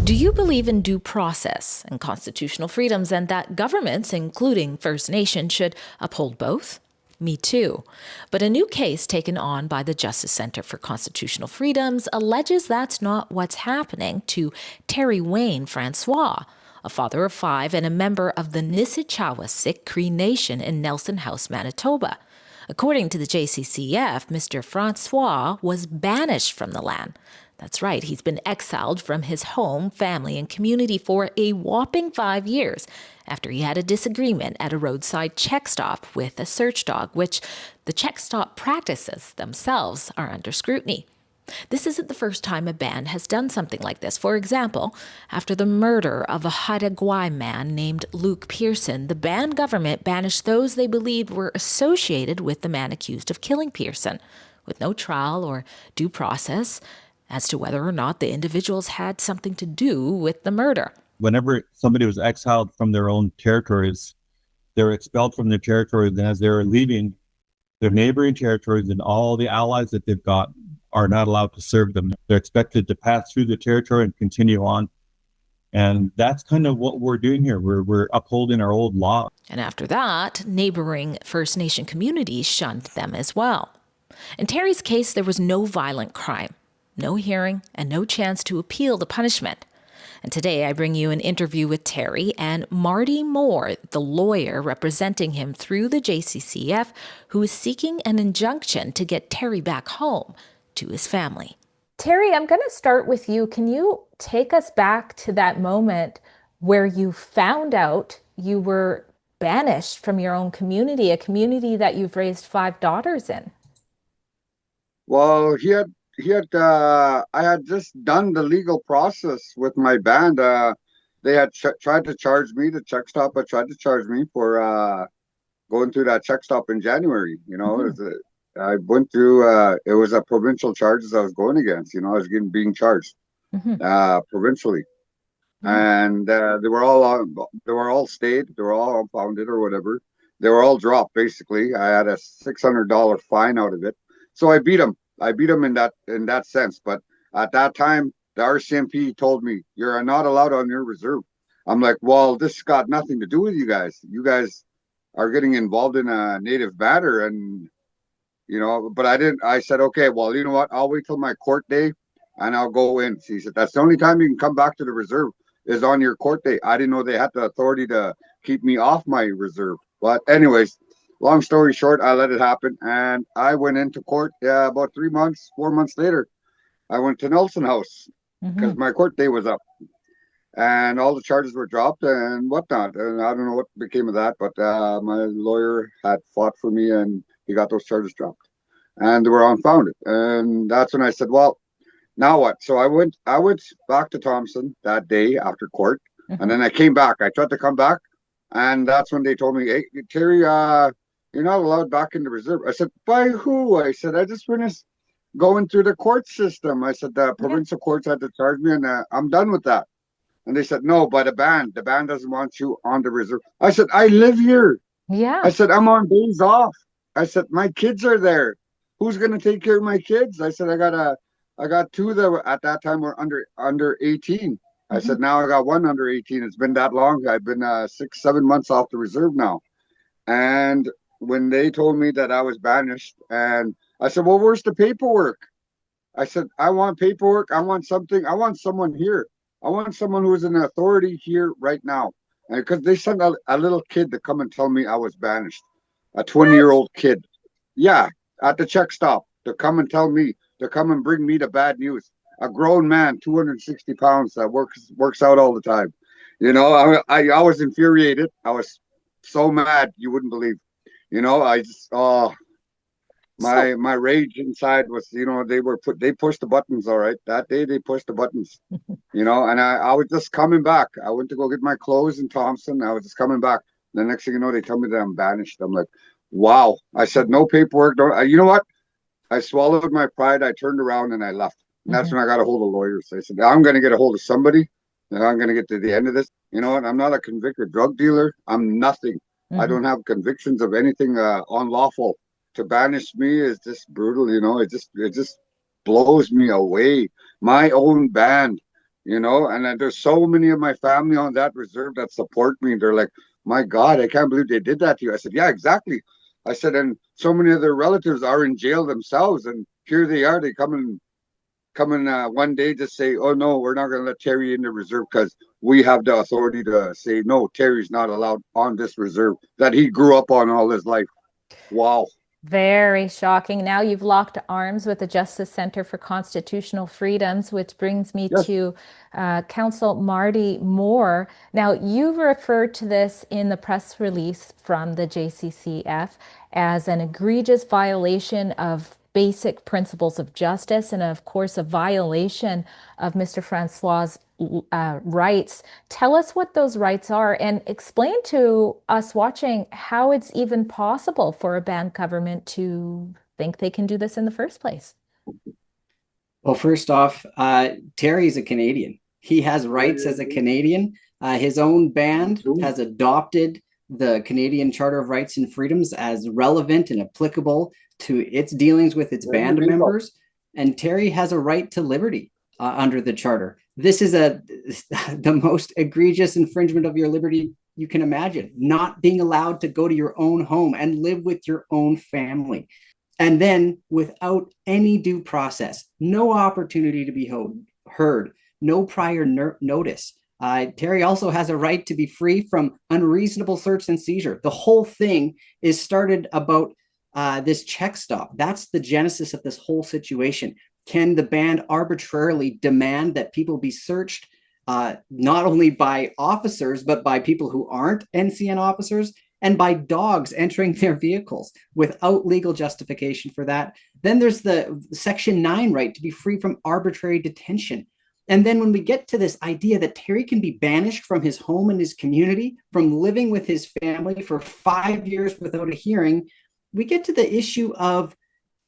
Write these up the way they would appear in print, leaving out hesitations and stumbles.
Do you believe in due process and constitutional freedoms and that governments, including First Nations, should uphold both? Me too. But a new case taken on by the Justice Center for Constitutional Freedoms alleges that's not what's happening to Terry Wayne Francois, a father of 5 and a member of the Nisichawasik Cree Nation in Nelson House, Manitoba. According to the JCCF, Mr. Francois was banished from the land. That's right, he's been exiled from his home, family, and community for a whopping 5 years after he had a disagreement at a roadside check stop with a search dog, which the check stop practices themselves are under scrutiny. This isn't the first time a band has done something like this. For example, after the murder of a Haida man named Luke Pearson, the band government banished those they believed were associated with the man accused of killing Pearson, with no trial or due process as to whether or not the individuals had something to do with the murder. Whenever somebody was exiled from their own territories, they were expelled from their territories, and as they were leaving, their neighboring territories and all the allies that they've got are not allowed to serve them. They're expected to pass through the territory and continue on. And that's kind of what we're doing here. We're upholding our old law. And after that, neighboring First Nation communities shunned them as well. In Terry's case, there was no violent crime, no hearing, and no chance to appeal the punishment. And today I bring you an interview with Terry and Marty Moore, the lawyer representing him through the JCCF, who is seeking an injunction to get Terry back home to his family. Terry, I'm going to start with you. Can you take us back to that moment where you found out you were banished from your own community, a community that you've raised 5 daughters in? Well, I had just done the legal process with my band. They had tried to charge me, the check stop had tried to charge me for going through that check stop in January. I went through, it was a provincial charges I was going against. I was being charged provincially. And they were all stayed, they were all unfounded or whatever. They were all dropped, basically. I had a $600 fine out of it. So I beat them. In that sense. But at that time, the RCMP told me, you're not allowed on your reserve. I'm like, well, this got nothing to do with you guys. You guys are getting involved in a native matter. And, but I didn't. I said, okay, well, you know what? I'll wait till my court day and I'll go in. He said, that's the only time you can come back to the reserve is on your court day. I didn't know they had the authority to keep me off my reserve. But anyways, long story short, I let it happen, and I went into court about 4 months later. I went to Nelson House because my court day was up, and all the charges were dropped and whatnot. And I don't know what became of that, but my lawyer had fought for me, and he got those charges dropped, and they were unfounded. And that's when I said, well, now what? So I went back to Thompson that day after court, and then I came back. I tried to come back, and that's when they told me, hey, Terry, you're not allowed back in the reserve. I said, by who? I said, I just finished going through the court system. I said, the provincial courts had to charge me, and I'm done with that. And they said, no, by the band doesn't want you on the reserve. I said, I live here. Yeah. I said, I'm on days off. I said, my kids are there. Who's going to take care of my kids? I said, I got 2 that were, at that time were under 18. I said, now I got 1 under 18. It's been that long. I've been 6-7 months off the reserve now. And when they told me that I was banished, and I said, well, where's the paperwork? I said, I want paperwork. I want something. I want someone here. I want someone who is an authority here right now. And because they sent a little kid to come and tell me I was banished, a 20-year-old kid. Yeah, at the check stop to come and tell me, to come and bring me the bad news. A grown man, 260 pounds, that works out all the time. I was infuriated. I was so mad you wouldn't believe. I just my rage inside was, they pushed the buttons. All right, that day they pushed the buttons. And I was just coming back. I went to go get my clothes in Thompson. I was just coming back. The next thing you know, they tell me that I'm banished. I'm like, wow. I said, no paperwork. You know what? I swallowed my pride. I turned around and I left. And that's when I got a hold of lawyers. I said, I'm going to get a hold of somebody, and I'm going to get to the end of this. You know what? I'm not a convicted drug dealer. I'm nothing. I don't have convictions of anything unlawful. To banish me is just brutal. It just blows me away. My own band you know, and then there's so many of my family on that reserve that support me. They're like, my God, I can't believe they did that to you. I said, yeah, exactly. I said, and so many of their relatives are in jail themselves, and here they are. They come in one day to say, oh no, we're not going to let Terry in the reserve because we have the authority to say no, Terry's not allowed on this reserve that he grew up on all his life. Wow. Very shocking. Now you've locked arms with the Justice Center for Constitutional Freedoms, which brings me Yes. to Counsel Marty Moore. Now, you've referred to this in the press release from the JCCF as an egregious violation of basic principles of justice and, of course, a violation of Mr. Francois's rights. Tell us what those rights are and explain to us watching how it's even possible for a banned government to think they can do this in the first place. Well, first off, Terry's a Canadian. He has rights as a Canadian. His own band has adopted the Canadian Charter of Rights and Freedoms as relevant and applicable to its dealings with its band members. And Terry has a right to liberty under the Charter. This is the most egregious infringement of your liberty you can imagine, not being allowed to go to your own home and live with your own family. And then without any due process, no opportunity to be heard, no prior notice. Terry also has a right to be free from unreasonable search and seizure. The whole thing is started about this check stop. That's the genesis of this whole situation. Can the band arbitrarily demand that people be searched, not only by officers, but by people who aren't NCN officers, and by dogs entering their vehicles without legal justification for that? Then there's the Section 9 right to be free from arbitrary detention. And then when we get to this idea that Terry can be banished from his home and his community, from living with his family for 5 years without a hearing, we get to the issue of,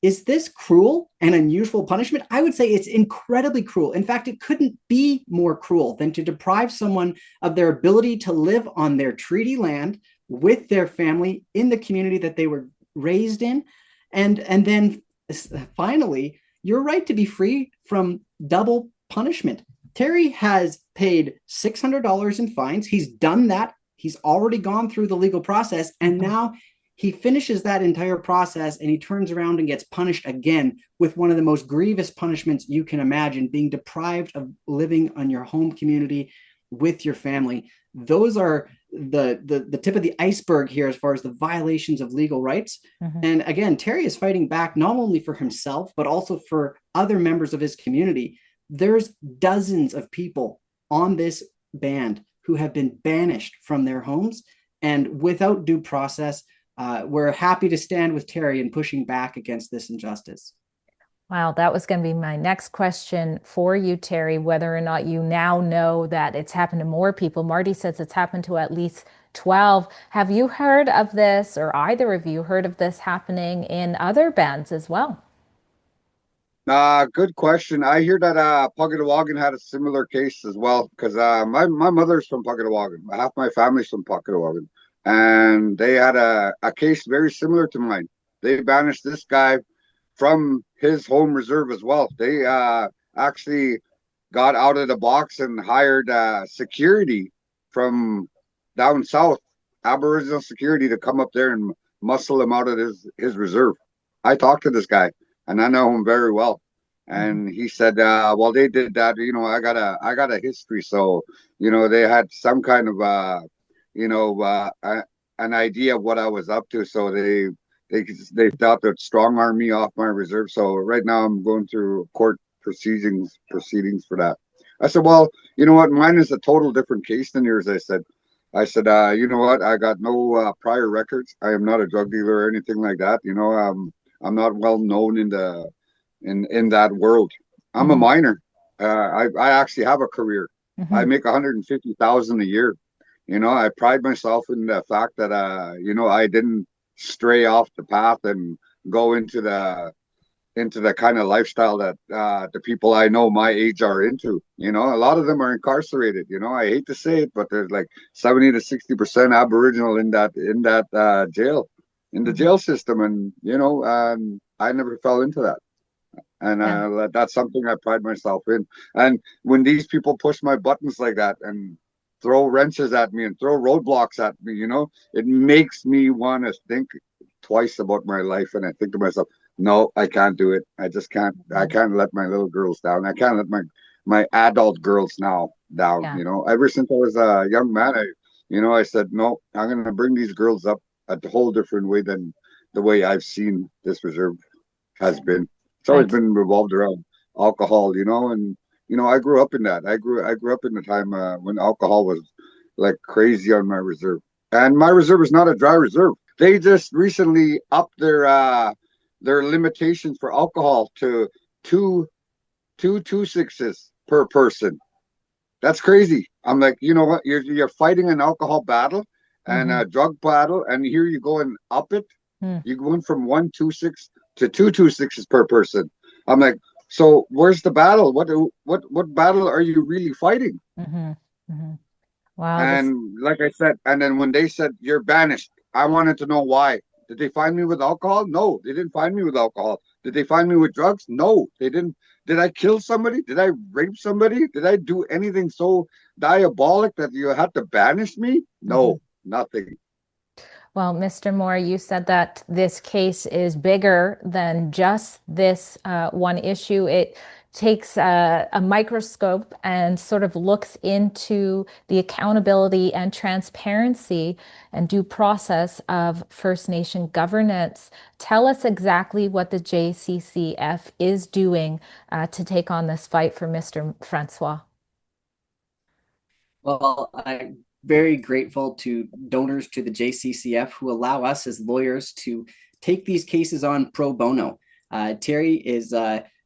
is this cruel and unusual punishment? I would say it's incredibly cruel. In fact, it couldn't be more cruel than to deprive someone of their ability to live on their treaty land with their family in the community that they were raised in. And then finally, your right to be free from double punishment. Terry has paid $600 in fines. He's done that. He's already gone through the legal process. And now he finishes that entire process and he turns around and gets punished again with one of the most grievous punishments you can imagine, being deprived of living on your home community with your family. Those are the tip of the iceberg here as far as the violations of legal rights. And again, Terry is fighting back not only for himself, but also for other members of his community. There's dozens of people on this band who have been banished from their homes, and without due process, we're happy to stand with Terry in pushing back against this injustice. Wow, that was going to be my next question for you, Terry, whether or not you now know that it's happened to more people. Marty says it's happened to at least 12. Have you heard of this, or either of you heard of this happening in other bands as well? Good question. I hear that Pugatawagan had a similar case as well, because my mother's from Pugatawagan. Half my family's from Pugatawagan, and they had a case very similar to mine. They banished this guy from his home reserve as well. They actually got out of the box and hired security from down south, Aboriginal security, to come up there and muscle him out of his reserve. I talked to this guy, and I know him very well. And he said, well, they did that, you know, I got a history. So, you know, they had some kind of an idea of what I was up to. So they thought they'd strong arm me off my reserve. So right now I'm going through court proceedings for that. I said, well, you know what, mine is a total different case than yours. I said, you know what, I got no prior records. I am not a drug dealer or anything like that. You know, I'm not well known in that world. I'm a miner. I actually have a career. I make $150,000 a year. You know, I pride myself in the fact that you know, I didn't stray off the path and go into the kind of lifestyle that the people I know my age are into. You know, a lot of them are incarcerated. You know, I hate to say it, but there's like 70 to 60% Aboriginal in that jail, in the jail system, and you know, I never fell into that. And Yeah. that's something I pride myself in. And when these people push my buttons like that and throw wrenches at me and throw roadblocks at me, it makes me want to think twice about my life. And I think to myself, no, I can't do it. I just can't. I can't let my little girls down. I can't let my adult girls now down. Yeah. Ever since I was a young man, I said, no, I'm going to bring these girls up a whole different way than the way I've seen this reserve has been. It's I always been revolved around alcohol, and I grew up in that. I grew up in the time when alcohol was like crazy on my reserve, and my reserve is not a dry reserve. They just recently upped their limitations for alcohol to two 2.26s per person. That's crazy. I'm like, you know what? You're fighting an alcohol battle and Mm-hmm. a drug battle, and here you go and up it. Mm. You're going from 1.26 to 2.26s per person. I'm like, so where's the battle? What battle are you really fighting? Mm-hmm. Mm-hmm. Wow. This. And like I said, and then when they said you're banished, I wanted to know why. Did they find me with alcohol? No, they didn't find me with alcohol. Did they find me with drugs? No, they didn't. Did I kill somebody? Did I rape somebody? Did I do anything so diabolic that you had to banish me? Mm-hmm. No, nothing. Well, Mr. Moore, you said that this case is bigger than just this one issue. It takes a microscope and sort of looks into the accountability and transparency and due process of First Nation governance. Tell us exactly what the JCCF is doing to take on this fight for Mr. Francois. Well, I'm very grateful to donors to the JCCF who allow us as lawyers to take these cases on pro bono. Terry is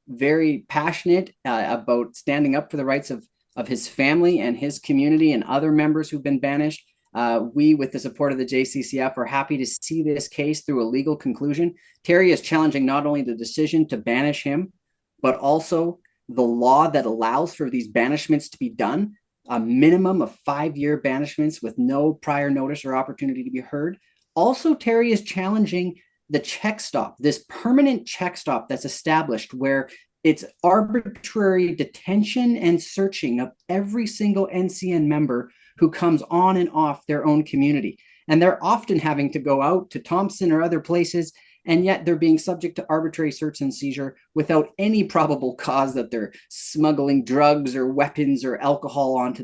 very passionate about standing up for the rights of his family and his community and other members who've been banished. We, with the support of the JCCF, are happy to see this case through a legal conclusion. Terry is challenging not only the decision to banish him, but also the law that allows for these banishments to be done, a minimum of 5-year banishments with no prior notice or opportunity to be heard. Also, Terry is challenging the check stop, this permanent check stop that's established where it's arbitrary detention and searching of every single NCN member who comes on and off their own community. And they're often having to go out to Thompson or other places, and yet they're being subject to arbitrary search and seizure without any probable cause that they're smuggling drugs or weapons or alcohol onto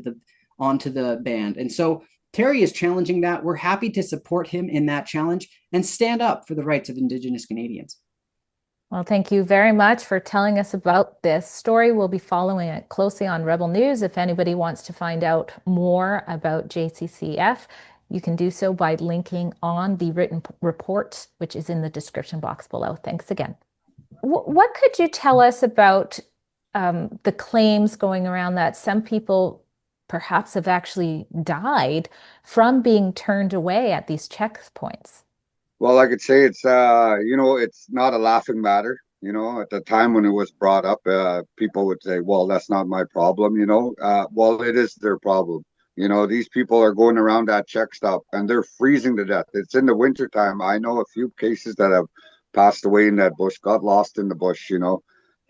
the band. And so Terry is challenging that. We're happy to support him in that challenge and stand up for the rights of Indigenous Canadians. Well, thank you very much for telling us about this story. We'll be following it closely on Rebel News. If anybody wants to find out more about JCCF, you can do so by linking on the written report, which is in the description box below. Thanks again. What could you tell us about the claims going around that some people perhaps have actually died from being turned away at these checkpoints? Well, I could say it's not a laughing matter. At the time when it was brought up, people would say, well, that's not my problem, well, it is their problem. These people are going around that check stop and they're freezing to death. It's in the wintertime. I know a few cases that have passed away in that bush, got lost in the bush,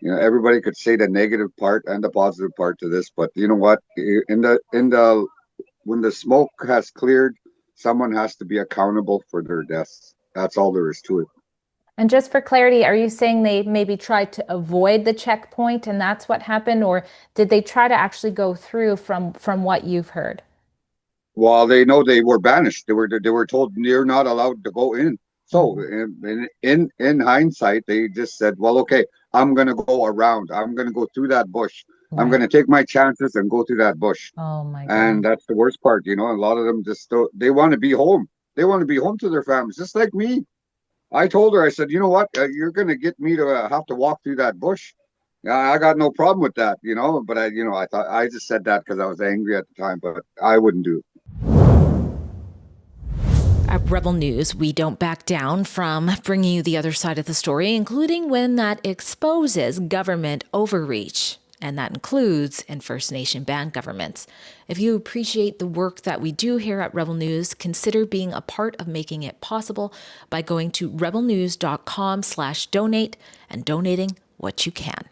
everybody could say the negative part and the positive part to this, but you know what? When the smoke has cleared, someone has to be accountable for their deaths. That's all there is to it. And just for clarity, are you saying they maybe tried to avoid the checkpoint and that's what happened? Or did they try to actually go through from what you've heard? Well, they know they were banished. They were told you're not allowed to go in. So in hindsight, they just said, well, okay, I'm going to go around. I'm going to go through that bush. Right. I'm going to take my chances and go through that bush. Oh my God. And that's the worst part, a lot of them they want to be home. They want to be home to their families, just like me. I told her, I said, you know what? You're going to get me to have to walk through that bush. I got no problem with that, but I thought I just said that because I was angry at the time, but I wouldn't do it. At Rebel News, we don't back down from bringing you the other side of the story, including when that exposes government overreach. And that includes in First Nation band governments. If you appreciate the work that we do here at Rebel News, consider being a part of making it possible by going to rebelnews.com/donate and donating what you can.